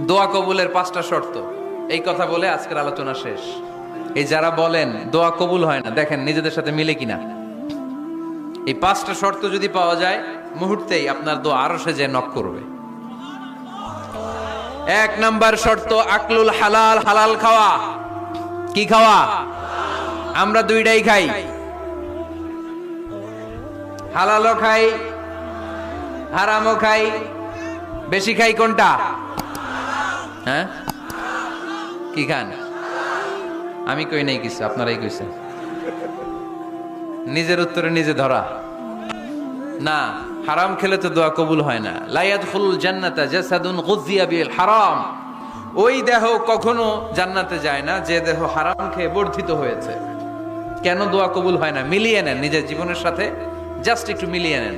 দোয়া কবুলের 5টা শর্ত, এই কথা বলে আজকের আলোচনা শেষ। এই যারা বলেন দোয়া কবুল হয় না, দেখেন নিজেদের সাথে মিলে কিনা। এই 5টা শর্ত যদি পাওয়া যায়, মুহূর্তেই আপনার দোয়া আরশে যে নক করবে। 1 নাম্বার শর্ত আকলুল হালাল, হালাল খাওয়া। কি খাওয়া? আমরা দুইটাই খাই, হালালও খাই হারামও খাই। বেশি খাই কোনটা? হ্যাঁ, কি খান? আমি কই নাই কিছু, আপনারাই কইছেন। নিজের উত্তরে নিজে ধরা না। হারাম খেলে তো দোয়া কবুল হয় না। লা ইয়াদখুলুল জান্নাতা জাসাদুন গুযিয়া বিল হারাম। ওই দেহ কখনো জান্নাতে যায় না যে দেহ হারাম খেয়ে বর্ধিত হয়েছে। কেন দোয়া কবুল হয় না? মিলিয়ে নেন নিজের জীবনের সাথে, জাস্ট একটু মিলিয়ে নেন।